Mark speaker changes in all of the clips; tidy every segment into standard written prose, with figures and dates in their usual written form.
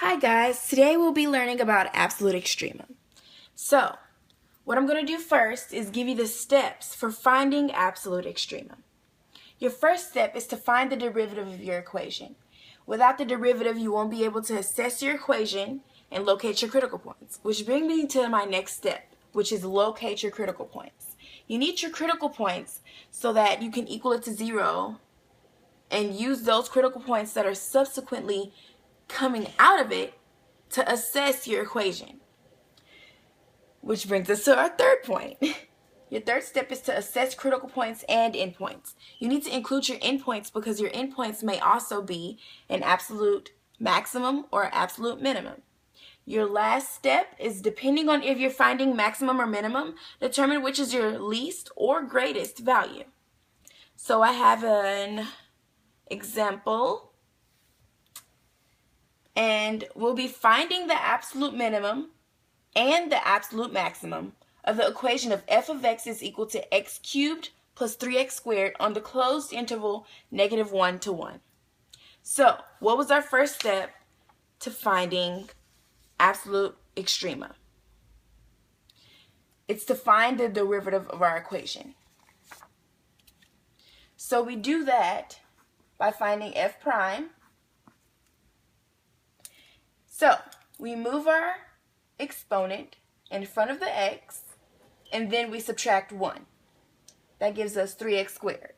Speaker 1: Hi guys, today we'll be learning about absolute extrema. So, what I'm going to do first is give you the steps for finding absolute extrema. Your first step is to find the derivative of your equation. Without the derivative, you won't be able to assess your equation and locate your critical points, which brings me to my next step, which is locate your critical points. You need your critical points so that you can equal it to 0 and use those critical points that are subsequently coming out of it to assess your equation. Which brings us to our third point. Your third step is to assess critical points and endpoints. You need to include your endpoints because your endpoints may also be an absolute maximum or absolute minimum. Your last step is, depending on if you're finding maximum or minimum, determine which is your least or greatest value. So I have an example, and we'll be finding the absolute minimum and the absolute maximum of the equation of f of x is equal to x cubed plus 3x squared on the closed interval -1 to 1. So, what was our first step to finding absolute extrema? It's to find the derivative of our equation. So we do that by finding f prime. So we move our exponent in front of the x, and then we subtract 1. That gives us 3x squared.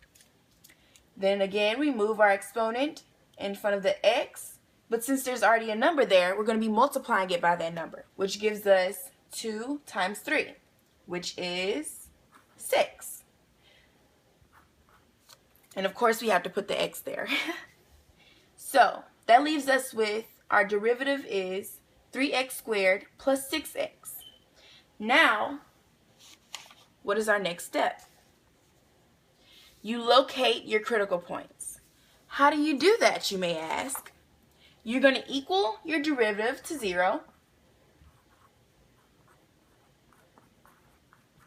Speaker 1: Then again, we move our exponent in front of the x, but since there's already a number there, we're going to be multiplying it by that number, which gives us 2 times 3, which is 6. And of course, we have to put the x there. So that leaves us with our derivative is 3x squared plus 6x. Now, what is our next step? You locate your critical points. How do you do that, you may ask? You're going to equal your derivative to 0,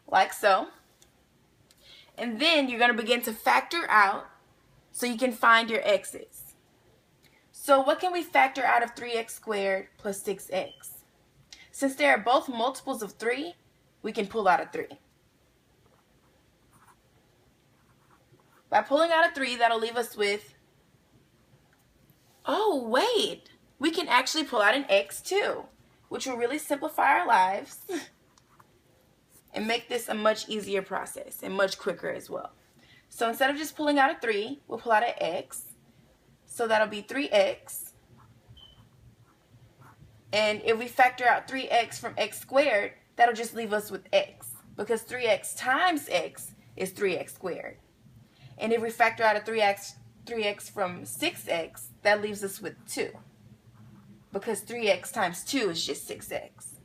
Speaker 1: like so. And then you're going to begin to factor out so you can find your x's. So what can we factor out of 3x squared plus 6x? Since they are both multiples of 3, we can pull out a 3. By pulling out a 3, that'll leave us with, oh wait, we can actually pull out an x too, which will really simplify our lives and make this a much easier process and much quicker as well. So instead of just pulling out a 3, we'll pull out an x. So that'll be 3x. And if we factor out 3x from x squared, that'll just leave us with x, because 3x times x is 3x squared. And if we factor out a 3x from 6x, that leaves us with 2, because 3x times 2 is just 6x.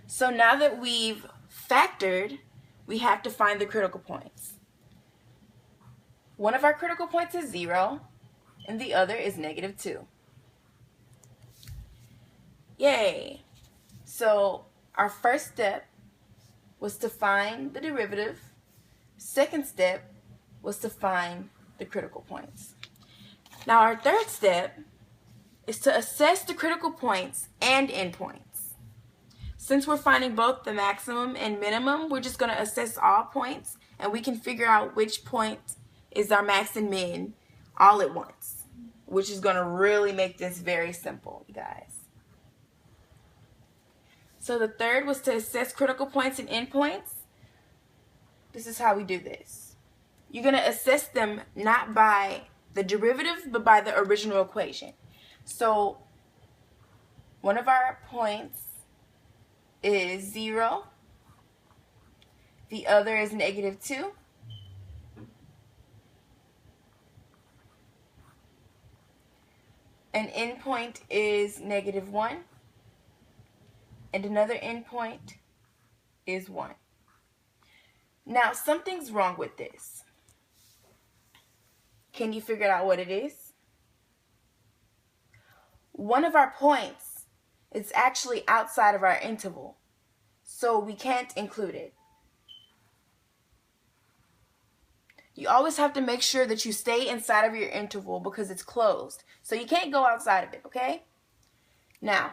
Speaker 1: So now that we've factored, we have to find the critical points. One of our critical points is 0, and the other is -2. Yay! So our first step was to find the derivative. Second step was to find the critical points. Now our third step is to assess the critical points and endpoints. Since we're finding both the maximum and minimum, we're just going to assess all points, and we can figure out which point is our max and min all at once, which is going to really make this very simple, you guys. So the third was to assess critical points and endpoints. This is how we do this. You're going to assess them not by the derivative, but by the original equation. So one of our points is 0. The other is -2. An endpoint is -1. And another endpoint is 1. Now, something's wrong with this. Can you figure out what it is? One of our points is actually outside of our interval, so we can't include it. You always have to make sure that you stay inside of your interval because it's closed. So you can't go outside of it, okay? Now,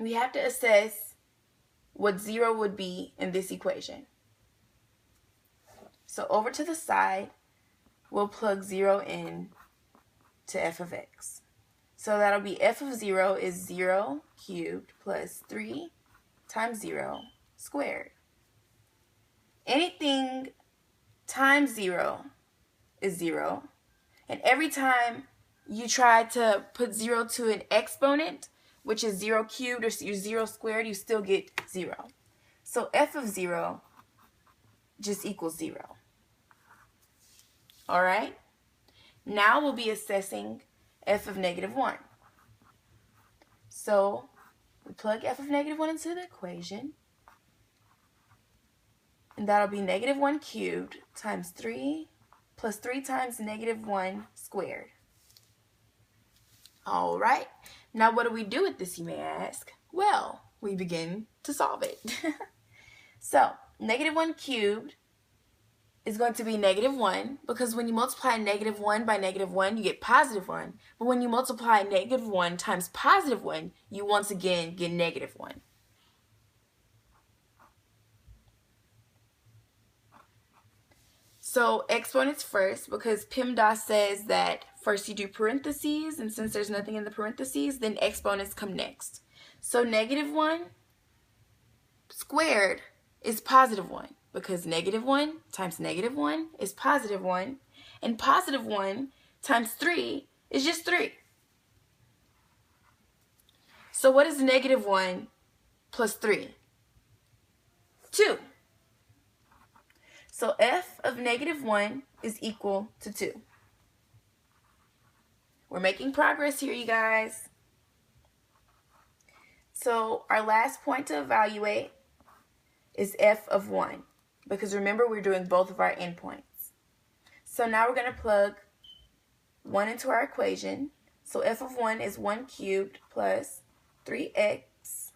Speaker 1: we have to assess what 0 would be in this equation. So over to the side, we'll plug 0 in to f of x. So that'll be f of 0 is 0 cubed plus 3 times 0 squared. Anything times 0 is 0. And every time you try to put 0 to an exponent, which is 0 cubed or 0 squared, you still get 0. So f of 0 just equals 0. All right? Now we'll be assessing f of negative 1. So we plug f of negative 1 into the equation. And that'll be negative 1 cubed times 3 plus 3 times negative 1 squared. All right. Now what do we do with this, you may ask? Well, we begin to solve it. So negative 1 cubed is going to be negative 1, because when you multiply negative 1 by negative 1, you get positive 1. But when you multiply negative 1 times positive 1, you once again get negative 1. So exponents first, because PEMDAS says that first you do parentheses, and since there's nothing in the parentheses, then exponents come next. So negative 1 squared is positive 1, because negative 1 times negative 1 is positive 1, and positive 1 times 3 is just 3. So what is negative 1 plus 3? 2. So f of negative 1 is equal to 2. We're making progress here, you guys. So our last point to evaluate is f of 1, because remember we're doing both of our endpoints. So now we're going to plug 1 into our equation. So f of 1 is 1 cubed plus 3x,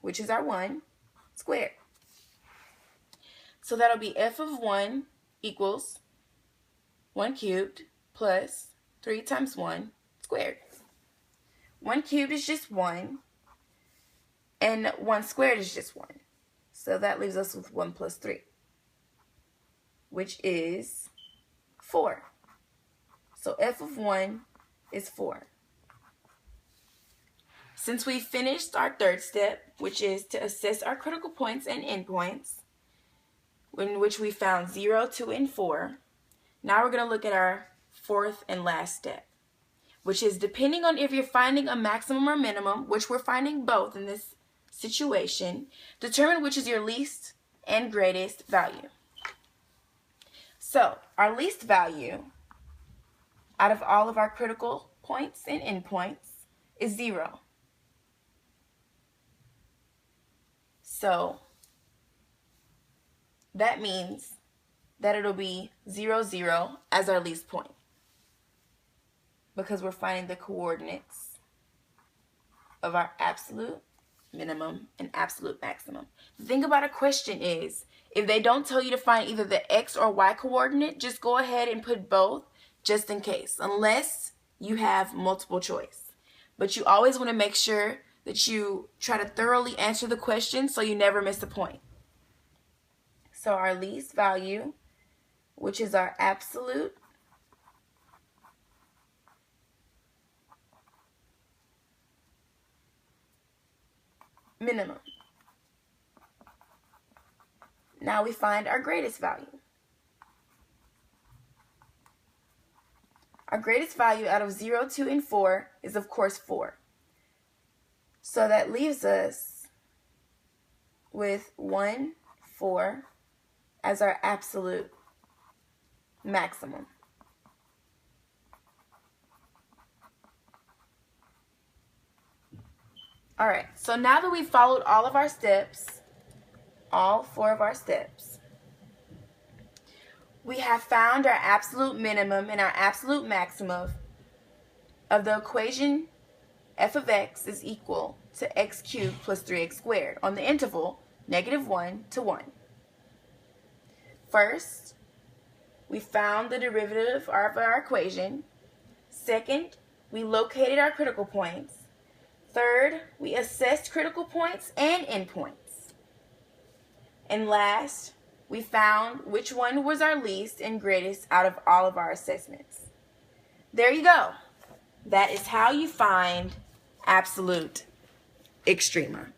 Speaker 1: which is our 1, squared. So that'll be f of 1 equals 1 cubed plus 3 times 1 squared. 1 cubed is just 1, and 1 squared is just 1. So that leaves us with 1 plus 3, which is 4. So f of 1 is 4. Since we finished our third step, which is to assess our critical points and endpoints, in which we found 0, 2, and 4, now we're going to look at our fourth and last step, which is depending on if you're finding a maximum or minimum, which we're finding both in this situation, determine which is your least and greatest value. So our least value out of all of our critical points and endpoints is 0. So that means that it'll be 0, 0 as our least point, because we're finding the coordinates of our absolute minimum and absolute maximum. The thing about a question is, if they don't tell you to find either the x or y coordinate, just go ahead and put both just in case, unless you have multiple choice. But you always want to make sure that you try to thoroughly answer the question so you never miss a point. So our least value, which is our absolute minimum. Now we find our greatest value. Our greatest value out of 0, 2, and 4 is, of course, 4. So that leaves us with 1, 4 as our absolute maximum. All right, so now that we've followed all of our steps, all 4 of our steps, we have found our absolute minimum and our absolute maximum of the equation f of x is equal to x cubed plus 3x squared on the interval -1 to 1. First, we found the derivative of our equation. Second, we located our critical points. Third, we assessed critical points and endpoints. And last, we found which one was our least and greatest out of all of our assessments. There you go. That is how you find absolute extrema.